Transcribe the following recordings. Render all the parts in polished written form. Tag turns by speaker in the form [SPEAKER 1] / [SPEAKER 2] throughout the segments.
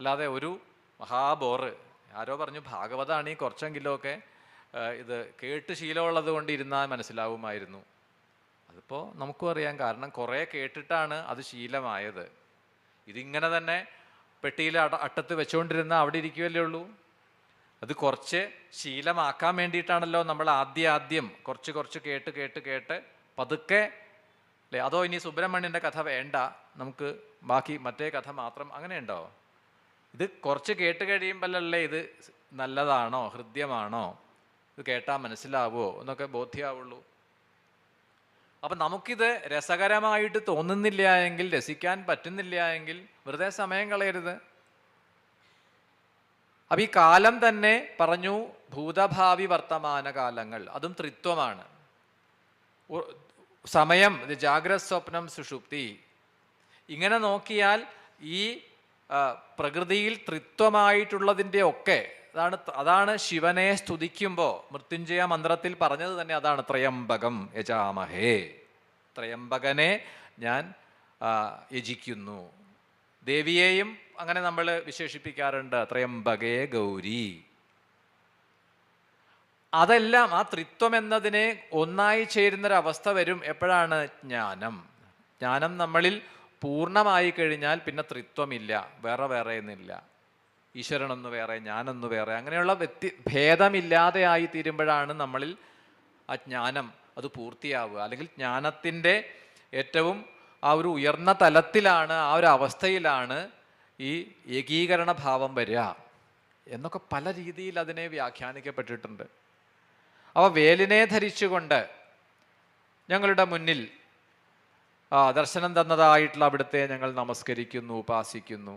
[SPEAKER 1] അല്ലാതെ ഒരു മഹാബോറ്. ആരോ പറഞ്ഞു ഭാഗവതമാണ് ഈ കുറച്ചെങ്കിലും ഒക്കെ ഇത് കേട്ട് ശീലമുള്ളത് കൊണ്ട് ഇരുന്നാൽ മനസ്സിലാവുമായിരുന്നു. അതിപ്പോൾ നമുക്കും അറിയാം, കാരണം കുറേ കേട്ടിട്ടാണ് അത് ശീലമായത്. ഇതിങ്ങനെ തന്നെ പെട്ടിയിൽ അട്ടത്ത് വെച്ചുകൊണ്ടിരുന്ന അവിടെ ഇരിക്കുകയല്ലേ ഉള്ളൂ. അത് കുറച്ച് ശീലമാക്കാൻ വേണ്ടിയിട്ടാണല്ലോ നമ്മൾ ആദ്യം കുറച്ച് കുറച്ച് കേട്ട് കേട്ട് കേട്ട് പതുക്കെ അല്ലേ. അതോ ഇനി സുബ്രഹ്മണ്യൻ്റെ കഥ വേണ്ട, നമുക്ക് ബാക്കി മറ്റേ കഥ മാത്രം, അങ്ങനെ ഉണ്ടോ? ഇത് കുറച്ച് കേട്ട് കഴിയുമ്പോഴല്ലേ ഇത് നല്ലതാണോ ഹൃദ്യമാണോ, ഇത് കേട്ടാൽ മനസ്സിലാവുമോ എന്നൊക്കെ ബോധ്യമാവുള്ളൂ. അപ്പം നമുക്കിത് രസകരമായിട്ട് തോന്നുന്നില്ല എങ്കിൽ, രസിക്കാൻ പറ്റുന്നില്ല എങ്കിൽ വെറുതെ സമയം കളയരുത്. അപ്പം ഈ കാലം തന്നെ പറഞ്ഞു ഭൂതഭാവി വർത്തമാന കാലങ്ങൾ, അതും ത്രിത്വമാണ്. സമയം, ജാഗ്രത് സ്വപ്നം സുഷുപ്തി, ഇങ്ങനെ നോക്കിയാൽ ഈ പ്രകൃതിയിൽ ത്രിത്വമായിട്ടുള്ളതിൻ്റെ ഒക്കെ അതാണ് ശിവനെ സ്തുതിക്കുമ്പോൾ മൃത്യുഞ്ജയ മന്ത്രത്തിൽ പറഞ്ഞത് തന്നെ അതാണ്. ത്രയംബകം യജാമഹേ, ത്രയംബകനെ ഞാൻ യജിക്കുന്നു. ദേവിയെയും അങ്ങനെ നമ്മൾ വിശേഷിപ്പിക്കാറുണ്ട്, ത്രയംബകേ ഗൗരി. അതെല്ലാം ആ ത്രിത്വം എന്നതിനെ ഒന്നായി ചേരുന്നൊരവസ്ഥ വരും എപ്പോഴാണ്? ജ്ഞാനം. ജ്ഞാനം നമ്മളിൽ പൂർണ്ണമായി കഴിഞ്ഞാൽ പിന്നെ ത്രിത്വമില്ല, വേറെ വേറെ എന്നില്ല. ഈശ്വരനൊന്ന് വേറെ, ഞാനൊന്ന് വേറെ, അങ്ങനെയുള്ള ഭേദമില്ലാതെ ആയി തീരുമ്പോഴാണ് നമ്മളിൽ ആ ജ്ഞാനം അത് പൂർത്തിയാവുക. അല്ലെങ്കിൽ ജ്ഞാനത്തിൻ്റെ ഏറ്റവും ആ ഒരു ഉയർന്ന തലത്തിലാണ്, ആ ഒരു അവസ്ഥയിലാണ് ഈ ഏകീകരണ ഭാവം വരിക എന്നൊക്കെ പല രീതിയിൽ അതിനെ വ്യാഖ്യാനിക്കപ്പെട്ടിട്ടുണ്ട്. അവ വേലിനെ ധരിച്ചുകൊണ്ട് ഞങ്ങളുടെ മുന്നിൽ ദർശനം തന്നതായിട്ടുള്ള അവിടുത്തെ ഞങ്ങൾ നമസ്കരിക്കുന്നു, ഉപാസിക്കുന്നു.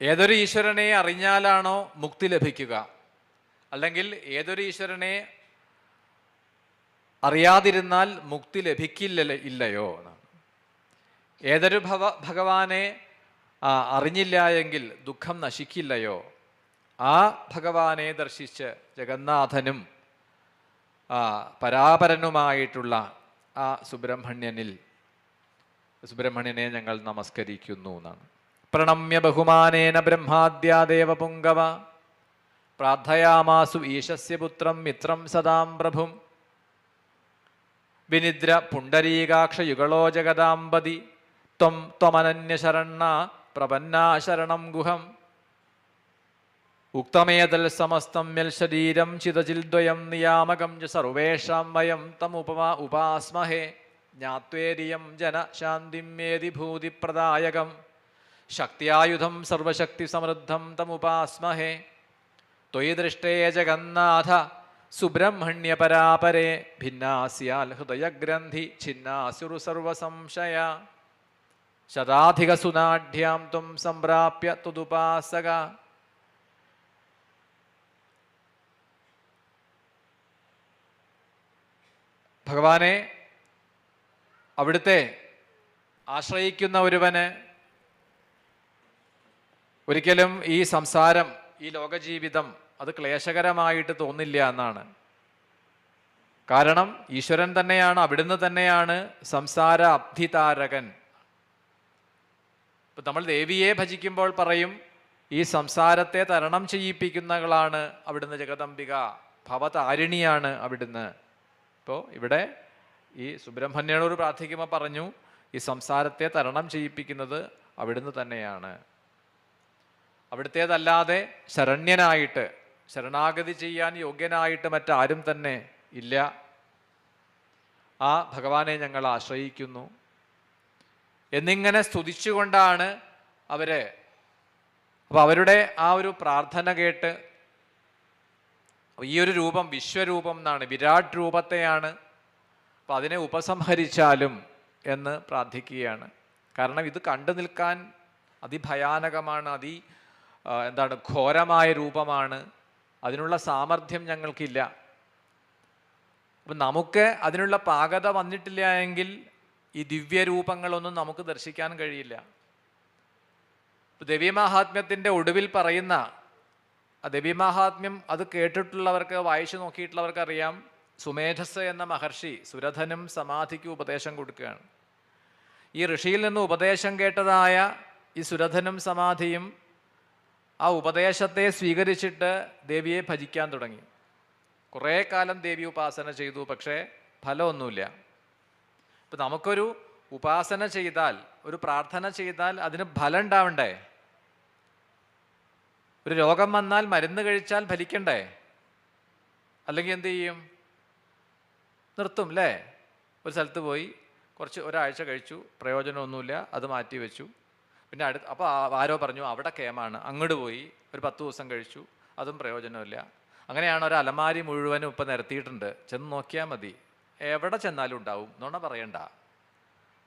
[SPEAKER 1] ഏതൊരു ഈശ്വരനെ അറിഞ്ഞാലാണോ മുക്തി ലഭിക്കുക, അല്ലെങ്കിൽ ഏതൊരു ഈശ്വരനെ അറിയാതിരുന്നാൽ മുക്തി ഇല്ലയോ? ഏതൊരു ഭഗവാനെ അറിഞ്ഞില്ല എങ്കിൽ ദുഃഖം നശിക്കില്ലയോ? ആ ഭഗവാനെ ദർശിച്ച് ജഗന്നാഥനും പരാപരനുമായിട്ടുള്ള ആ സുബ്രഹ്മണ്യനെ ഞങ്ങൾ നമസ്കരിക്കുന്നു എന്നാണ്. പ്രണമ്യ ബഹുമാനേന ബ്രഹ്മാദ്യാദേവ പുങ്കവ പ്രാർത്ഥയാമാസു ഈശസ്യ പുത്രം മിത്രം സദാം പ്രഭും വിനിദ്ര പുണ്ടരീകാക്ഷ യുഗളോ ജഗദാംബതി ത്വം ത്വമനന്യശരണ പ്രപന്നാ ശരണം ഗുഹം ഉക്തമേതൽ സമസ്തം യൽശരീരം ചിതചിൽദ്വയം നിയാമകം ച സർവേഷാം വയം ഉപാസ്മഹേ ജ്ഞാത്വേരിയം ജന ശാന്തിം മേതി ഭൂതിപ്രദായകം ശക്തിയായുധം സർവശക്തി സമൃദ്ധം തമുപാസ്മഹേ ത്വയി ദൃഷ്ടേ ജഗന്നാഥ സുബ്രഹ്മണ്യപരാപരേ ഭിന്നാസ്യാൽ ഹൃദയഗ്രന്ഥി ഛിന്നാസുരു സർവസംശയ ശതാധികസുനാഢ്യാം ത്വം സംപ്രാപ്യ തുതുപാസക. ഭഗവാനെ അവിടുത്തെ ആശ്രയിക്കുന്ന ഒരുവന് ഒരിക്കലും ഈ സംസാരം, ഈ ലോകജീവിതം അത് ക്ലേശകരമായിട്ട് തോന്നില്ല എന്നാണ്. കാരണം ഈശ്വരൻ തന്നെയാണ്, അവിടുന്ന് തന്നെയാണ് സംസാര അബ്ധിതാരകൻ. ഇപ്പം നമ്മൾ ദേവിയെ ഭജിക്കുമ്പോൾ പറയും ഈ സംസാരത്തെ തരണം ചെയ്യിപ്പിക്കുന്നകളാണ് അവിടുന്ന് ജഗദംബിക, ഭവതാരിണിയാണ് അവിടുന്ന്. ഇപ്പോൾ ഇവിടെ ഈ സുബ്രഹ്മണ്യനോട് പ്രാർത്ഥിക്കുമ്പോൾ പറഞ്ഞു ഈ സംസാരത്തെ തരണം ചെയ്യിപ്പിക്കുന്നത് അവിടുന്ന് തന്നെയാണ്. അവിടുത്തേതല്ലാതെ ശരണ്യനായിട്ട്, ശരണാഗതി ചെയ്യാൻ യോഗ്യനായിട്ട് മറ്റാരും തന്നെ ഇല്ല. ആ ഭഗവാനെ ഞങ്ങൾ ആശ്രയിക്കുന്നു എന്നിങ്ങനെ സ്തുതിച്ചുകൊണ്ടാണ് അവര്. അപ്പോൾ അവരുടെ ആ ഒരു പ്രാർത്ഥന കേട്ട് ഈ ഒരു രൂപം വിശ്വരൂപം എന്നാണ്, വിരാട് രൂപത്തെയാണ്. അപ്പം അതിനെ ഉപസംഹരിച്ചാലും എന്ന് പ്രാർത്ഥിക്കുകയാണ്. കാരണം ഇത് കണ്ടു നിൽക്കാൻ അതിഭയാനകമാണ്, ഘോരമായ രൂപമാണ്. അതിനുള്ള സാമർഥ്യം ഞങ്ങൾക്കില്ല. അപ്പം നമുക്ക് അതിനുള്ള പാകത വന്നിട്ടില്ല എങ്കിൽ ഈ ദിവ്യരൂപങ്ങളൊന്നും നമുക്ക് ദർശിക്കാൻ കഴിയില്ല. ദേവീമാഹാത്മ്യത്തിൻ്റെ ഒടുവിൽ പറയുന്ന ദേവീമാഹാത്മ്യം അത് കേട്ടിട്ടുള്ളവർക്ക്, വായിച്ചു നോക്കിയിട്ടുള്ളവർക്ക് അറിയാം, സുമേധസ് എന്ന മഹർഷി സുരഥനും സമാധിക്ക് ഉപദേശം കൊടുക്കുകയാണ്. ഈ ഋഷിയിൽ നിന്ന് ഉപദേശം കേട്ടതായ ഈ സുരഥനും സമാധിയും ആ ഉപദേശത്തെ സ്വീകരിച്ചിട്ട് ദേവിയെ ഭജിക്കാൻ തുടങ്ങി. കുറേ കാലം ദേവി ഉപാസന ചെയ്തു, പക്ഷേ ഫലമൊന്നുമില്ല. ഇപ്പം നമുക്കൊരു ഉപാസന ചെയ്താൽ, ഒരു പ്രാർത്ഥന ചെയ്താൽ അതിന് ഫലം ഉണ്ടാവണ്ടേ? ഒരു രോഗം വന്നാൽ മരുന്ന് കഴിച്ചാൽ ഫലിക്കണ്ടേ? അല്ലെങ്കിൽ എന്ത് ചെയ്യും? നിർത്തും അല്ലേ? ഒരു സ്ഥലത്ത് പോയി ഒരാഴ്ച കഴിച്ചു, പ്രയോജനമൊന്നുമില്ല, അത് മാറ്റി വെച്ചു. പിന്നെ അപ്പോൾ ആരോ പറഞ്ഞു അവിടെ കേമാണ്, അങ്ങോട്ട് പോയി ഒരു 10 ദിവസം കഴിച്ചു, അതും പ്രയോജനമില്ല. അങ്ങനെയാണ് ഒരു അലമാരി മുഴുവനും ഇപ്പം നിരത്തിയിട്ടുണ്ട്, ചെന്ന് നോക്കിയാൽ മതി, എവിടെ ചെന്നാലും ഉണ്ടാവും. നുണ പറയണ്ട.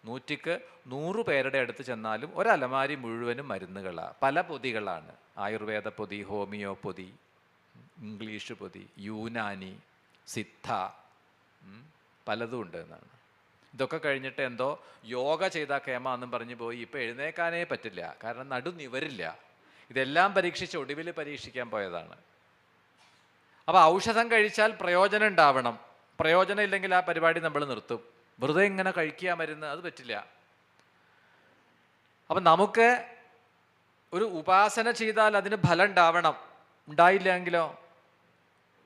[SPEAKER 1] 100ക്ക് 100 പേരുടെ അടുത്ത് ചെന്നാലും ഒരു അലമാരി മുഴുവനും മരുന്നുകളാണ്, പല പൊതികളാണ്. ആയുർവേദ പൊതി, ഹോമിയോ പൊതി, ഇംഗ്ലീഷ് പൊതി, യൂനാനി, സിദ്ധ, പലതും ഉണ്ട് എന്നാണ്. ഇതൊക്കെ കഴിഞ്ഞിട്ട് എന്തോ യോഗ ചെയ്താൽ കേമ എന്നും പറഞ്ഞു പോയി. ഇപ്പം എഴുന്നേക്കാനേ പറ്റില്ല, കാരണം നടു നിവരില്ല. ഇതെല്ലാം പരീക്ഷിച്ച് ഒടുവിൽ പരീക്ഷിക്കാൻ പോയതാണ്. അപ്പോൾ ഔഷധം കഴിച്ചാൽ പ്രയോജനം ഉണ്ടാവണം. പ്രയോജനം ഇല്ലെങ്കിൽ ആ പരിപാടി നമ്മൾ നിർത്തും. വെറുതെ ഇങ്ങനെ കഴിക്കുക മരുന്ന്, അത് പറ്റില്ല. അപ്പം നമുക്ക് ഒരു ഉപാസന ചെയ്താൽ അതിന് ഫലം ഉണ്ടാവണം. ഉണ്ടായില്ലെങ്കിലോ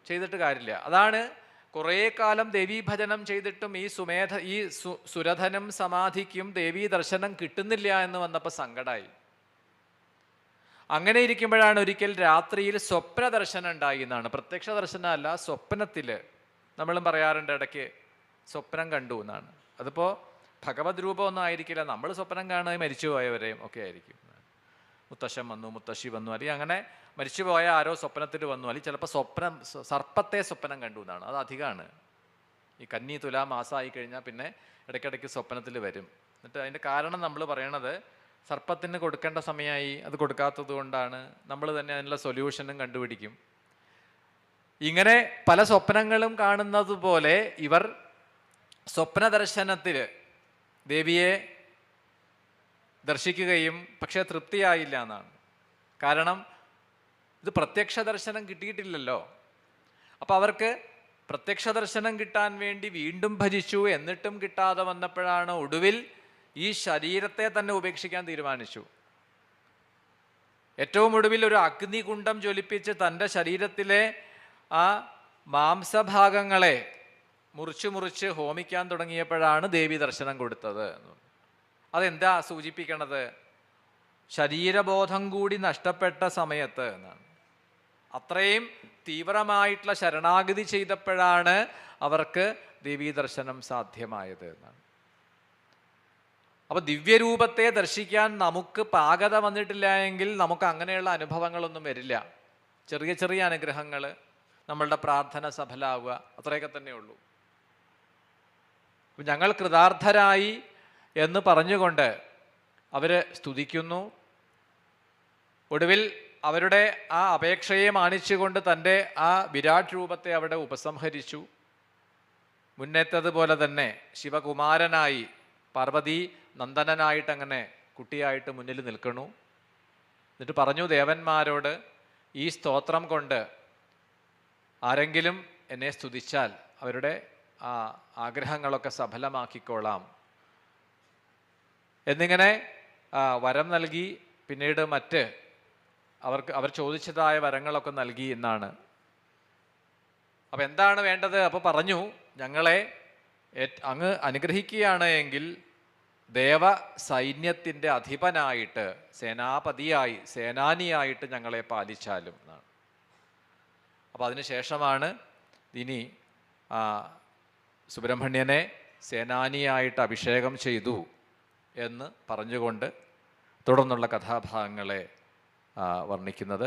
[SPEAKER 1] ചെയ്തിട്ട് കാര്യമില്ല. അതാണ് കുറേ കാലം ദേവീഭജനം ചെയ്തിട്ടും ഈ സുരഥനും സമാധിക്കും ദേവീ ദർശനം കിട്ടുന്നില്ല എന്ന് വന്നപ്പോൾ സങ്കടമായി. അങ്ങനെ ഇരിക്കുമ്പോഴാണ് ഒരിക്കൽ രാത്രിയിൽ സ്വപ്ന ദർശനം ഉണ്ടായി എന്നാണ്. പ്രത്യക്ഷ ദർശനമല്ല, സ്വപ്നത്തിൽ. നമ്മളും പറയാറുണ്ട് ഇടയ്ക്ക് സ്വപ്നം കണ്ടു എന്നാണ്. അതിപ്പോൾ ഭഗവത് രൂപമൊന്നും ആയിരിക്കില്ല, നമ്മൾ സ്വപ്നം കാണുകയും മരിച്ചുപോയവരെയും ഒക്കെ ആയിരിക്കും. മുത്തശ്ശൻ വന്നു, മുത്തശ്ശി വന്നു, അല്ലെങ്കിൽ അങ്ങനെ മരിച്ചുപോയ ആരോ സ്വപ്നത്തിൽ വന്നു, അല്ലെങ്കിൽ ചിലപ്പോൾ സർപ്പത്തെ സ്വപ്നം കണ്ടു എന്നാണ്. അത് അധികമാണ്. ഈ കന്നി തുലാ മാസമായി കഴിഞ്ഞാൽ പിന്നെ ഇടയ്ക്കിടയ്ക്ക് സ്വപ്നത്തിൽ വരും. എന്നിട്ട് അതിൻ്റെ കാരണം നമ്മൾ പറയണത് സർപ്പത്തിന് കൊടുക്കേണ്ട സമയമായി, അത് കൊടുക്കാത്തത് കൊണ്ടാണ്. നമ്മൾ തന്നെ അതിനുള്ള സൊല്യൂഷനും കണ്ടുപിടിക്കും. ഇങ്ങനെ പല സ്വപ്നങ്ങളും കാണുന്നത് പോലെ ഇവർ സ്വപ്ന ദർശനത്തിൽ ദേവിയെ ദർശിക്കുകയും പക്ഷേ തൃപ്തിയായില്ല എന്നാണ്. കാരണം ഇത് പ്രത്യക്ഷ ദർശനം കിട്ടിയിട്ടില്ലല്ലോ. അപ്പോൾ അവർക്ക് പ്രത്യക്ഷ ദർശനം കിട്ടാൻ വേണ്ടി വീണ്ടും ഭജിച്ചു, എന്നിട്ടും കിട്ടാതെ വന്നപ്പോഴാണ് ഒടുവിൽ ഈ ശരീരത്തെ തന്നെ ഉപേക്ഷിക്കാൻ തീരുമാനിച്ചു. ഏറ്റവും ഒടുവിൽ ഒരു അഗ്നികുണ്ഡം ജ്വലിപ്പിച്ച് തൻ്റെ ശരീരത്തിലെ ആ മാംസഭാഗങ്ങളെ മുറിച്ച് ഹോമിക്കാൻ തുടങ്ങിയപ്പോഴാണ് ദേവി ദർശനം കൊടുത്തത്. അതെന്താ സൂചിപ്പിക്കണത്? ശരീരബോധം കൂടി നഷ്ടപ്പെട്ട സമയത്ത് എന്നാണ്. അത്രയും തീവ്രമായിട്ടുള്ള ശരണാഗതി ചെയ്തപ്പോഴാണ് അവർക്ക് ദേവീ ദർശനം സാധ്യമായത് എന്നാണ്. അപ്പോൾ ദിവ്യരൂപത്തെ ദർശിക്കാൻ നമുക്ക് പാകത വന്നിട്ടില്ല എങ്കിൽ നമുക്ക് അങ്ങനെയുള്ള അനുഭവങ്ങളൊന്നും വരില്ല. ചെറിയ ചെറിയ അനുഗ്രഹങ്ങൾ, നമ്മളുടെ പ്രാർത്ഥന സഫലാവുക, അത്രയൊക്കെ തന്നെ ഉള്ളൂ. ഞങ്ങൾ കൃതാർത്ഥരായി എന്ന് പറഞ്ഞുകൊണ്ട് അവർ സ്തുതിക്കുന്നു. ഒടുവിൽ അവരുടെ ആ അപേക്ഷയെ മാനിച്ചുകൊണ്ട് തൻ്റെ ആ വിരാട് രൂപത്തെ അവിടെ ഉപസംഹരിച്ചു. മുന്നേറ്റതുപോലെ തന്നെ ശിവകുമാരനായി, പാർവതി നന്ദനനായിട്ട് അങ്ങനെ കുട്ടിയായിട്ട് മുന്നിൽ നിൽക്കണു. എന്നിട്ട് പറഞ്ഞു ദേവന്മാരോട്, ഈ സ്തോത്രം കൊണ്ട് ആരെങ്കിലും എന്നെ സ്തുതിച്ചാൽ അവരുടെ ആ ആഗ്രഹങ്ങളൊക്കെ സഫലമാക്കിക്കോളാം എന്നിങ്ങനെ വരം നൽകി. പിന്നീട് അവർ ചോദിച്ചതായ വരങ്ങളൊക്കെ നൽകി എന്നാണ്. അപ്പം എന്താണ് വേണ്ടത്? അപ്പോൾ പറഞ്ഞു, ഞങ്ങളെ അങ്ങ് അനുഗ്രഹിക്കുകയാണ് എങ്കിൽ ദേവ സൈന്യത്തിൻ്റെ അധിപനായിട്ട്, സേനാപതിയായി, സേനാനിയായിട്ട് ഞങ്ങളെ പാലിച്ചാലും എന്നാണ്. അപ്പോൾ അതിനുശേഷമാണ് ഇനി സുബ്രഹ്മണ്യനെ സേനാനിയായിട്ട് അഭിഷേകം ചെയ്തു എന്ന് പറഞ്ഞുകൊണ്ട് തുടർന്നുള്ള കഥാഭാഗങ്ങളെ വർണ്ണിക്കുന്നത്.